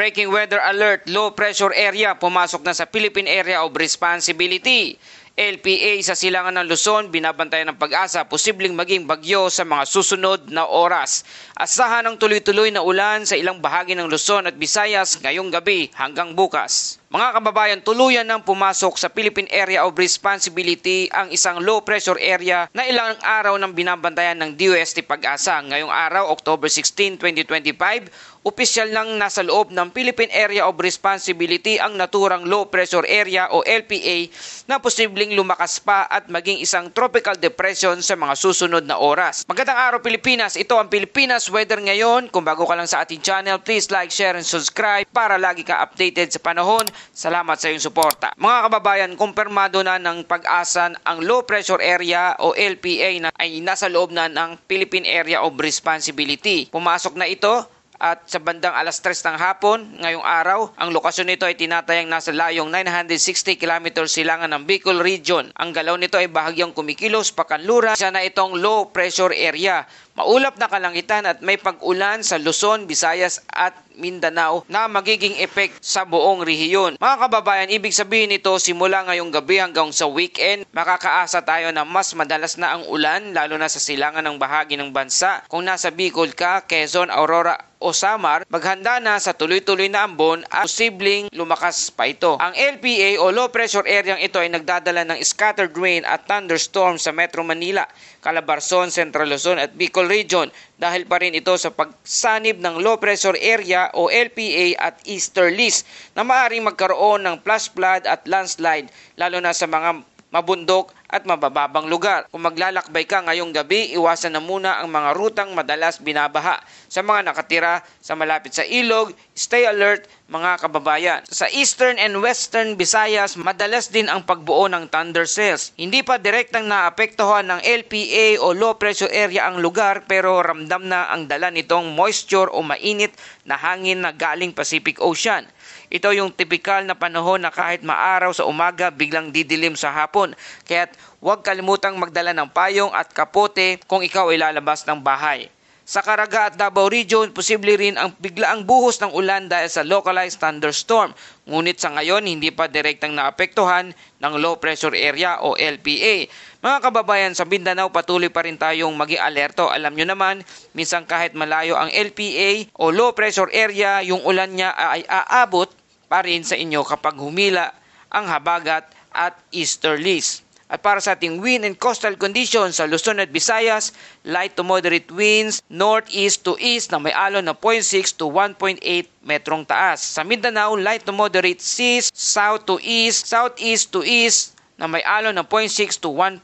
Breaking weather alert, low pressure area pumasok na sa Philippine Area of Responsibility. LPA sa silangan ng Luzon, binabantayan ng Pag-asa, posibleng maging bagyo sa mga susunod na oras. Asahan ng tuloy-tuloy na ulan sa ilang bahagi ng Luzon at Visayas ngayong gabi hanggang bukas. Mga kababayan, tuluyan nang pumasok sa Philippine Area of Responsibility ang isang low pressure area na ilang araw nang binabantayan ng DOST Pag-asa. Ngayong araw, October 16, 2025, opisyal nang nasa loob ng Philippine Area of Responsibility ang naturang low pressure area o LPA na posibleng lumakas pa at maging isang tropical depression sa mga susunod na oras. Magandang araw Pilipinas, ito ang Pilipinas Weather ngayon. Kung bago ka lang sa ating channel, please like, share, and subscribe para lagi ka updated sa panahon. Salamat sa iyong suporta. Mga kababayan, kumpirmado na ng Pag-asa ang low pressure area o LPA na ay nasa loob na ng Philippine Area of Responsibility. Pumasok na ito at sa bandang alas 3 ng hapon ngayong araw, ang lokasyon nito ay tinatayang nasa layong 960 km silangan ng Bicol Region. Ang galaw nito ay bahagyang kumikilos pakanlura. Isa na itong low pressure area. Maulap na kalangitan at may pag-ulan sa Luzon, Visayas at Mindanao na magiging epek sa buong rehiyon. Mga kababayan, ibig sabihin nito simula ngayong gabi hanggang sa weekend, makakaasa tayo na mas madalas na ang ulan lalo na sa silangan ng bahagi ng bansa. Kung nasa Bicol ka, Quezon, Aurora o Samar, maghanda na sa tuloy-tuloy na ambon at posibleng lumakas pa ito. Ang LPA o low pressure area ito ay nagdadala ng scattered rain at thunderstorm sa Metro Manila, Calabarzon, Central Luzon at Bicol Region dahil pa rin ito sa pagsanib ng low pressure area o LPA at easterlies na maaaring magkaroon ng flash flood at landslide lalo na sa mga mabundok at mabababang lugar. Kung maglalakbay ka ngayong gabi, iwasan na muna ang mga rutang madalas binabaha. Sa mga nakatira sa malapit sa ilog, stay alert mga kababayan. Sa eastern and western Visayas, madalas din ang pagbuo ng thunder cells. Hindi pa direktang naapektuhan ng LPA o low pressure area ang lugar pero ramdam na ang dala nitong moisture o mainit na hangin na galing Pacific Ocean. Ito yung tipikal na panahon na kahit maaraw sa umaga, biglang didilim sa hapon. Kaya't huwag kalimutang magdala ng payong at kapote kung ikaw ay lalabas ng bahay. Sa Caraga at Davao Region, posible rin ang biglaang buhos ng ulan dahil sa localized thunderstorm. Ngunit sa ngayon, hindi pa direktang naapektuhan ng low pressure area o LPA. Mga kababayan, sa Mindanao patuloy pa rin tayong mag-i-alerto. Alam nyo naman, minsan kahit malayo ang LPA o low pressure area, yung ulan niya ay aabot pa rin sa inyo kapag humila ang habagat at easterlies. At para sa ating wind and coastal conditions sa Luzon at Visayas, light to moderate winds, northeast to east na may alon na 0.6 to 1.8 metrong taas. Sa Mindanao, light to moderate seas, south to east, southeast to east na may alon na 0.6 to 1.2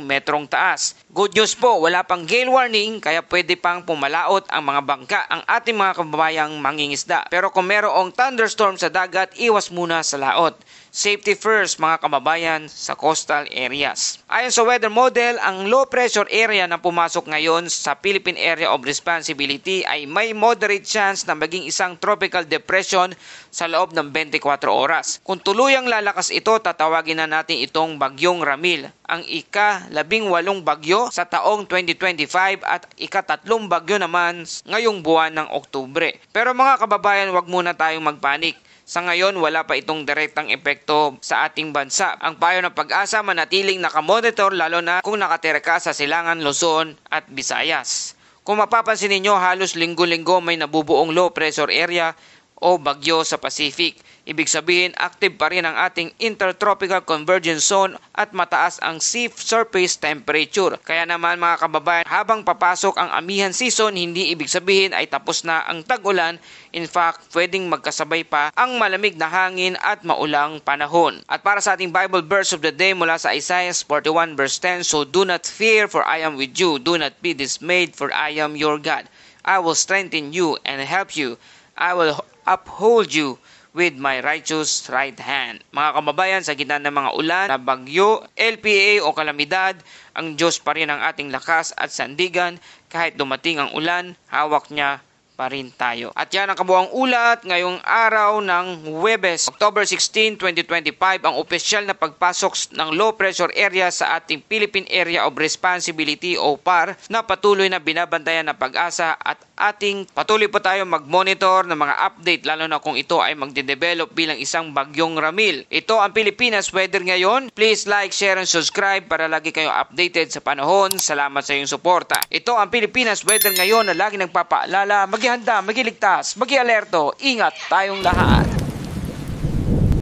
metrong taas. Good news po, wala pang gale warning kaya pwede pang pumalaot ang mga bangka ang ating mga kababayang mangingisda. Pero kung merong thunderstorm sa dagat, iwas muna sa laot. Safety first mga kababayan sa coastal areas. Ayon sa weather model, ang low pressure area na pumasok ngayon sa Philippine Area of Responsibility ay may moderate chance na maging isang tropical depression sa loob ng 24 oras. Kung tuluyang lalakas ito, tatawagin na natin itong Bagyong Ramil, ang ika-18 bagyo sa taong 2025 at ika-3 bagyo naman ngayong buwan ng Oktubre. Pero mga kababayan, wag muna tayong magpanik. Sa ngayon, wala pa itong direktang epekto sa ating bansa. Ang payo ng Pag-asa, manatiling nakamonitor lalo na kung nakatira ka sa silangan Luzon at Visayas. Kung mapapansin ninyo, halos linggo-linggo may nabubuong low pressure area o bagyo sa Pacific. Ibig sabihin, active pa rin ang ating intertropical convergence zone at mataas ang sea surface temperature. Kaya naman mga kababayan, habang papasok ang amihan season, hindi ibig sabihin ay tapos na ang tag-ulan. In fact, pwedeng magkasabay pa ang malamig na hangin at maulang panahon. At para sa ating Bible verse of the day mula sa Isaiah 41 verse 10, "So do not fear, for I am with you. Do not be dismayed, for I am your God. I will strengthen you and help you. I will uphold you with my righteous right hand." Mga kababayan, sa gitna ng mga ulan na bagyo, LPA o kalamidad, ang Diyos pa rin ang ating lakas at sandigan. Kahit dumating ang ulan, hawak niya pa rin tayo. At yan ang kabuang ulat ngayong araw ng Huwebes, October 16, 2025, ang opisyal na pagpasok ng low pressure area sa ating Philippine Area of Responsibility o PAR na patuloy na binabantayan ng Pag-asa at ating patuloy po tayo mag-monitor ng mga update lalo na kung ito ay magde-develop bilang isang bagyong Ramil. Ito ang Pilipinas Weather ngayon. Please like, share, and subscribe para lagi kayong updated sa panahon. Salamat sa iyong suporta. Ito ang Pilipinas Weather ngayon na lagi nagpapaalala, maghihanda, maghiligtas, mag-alerto, ingat tayong lahat.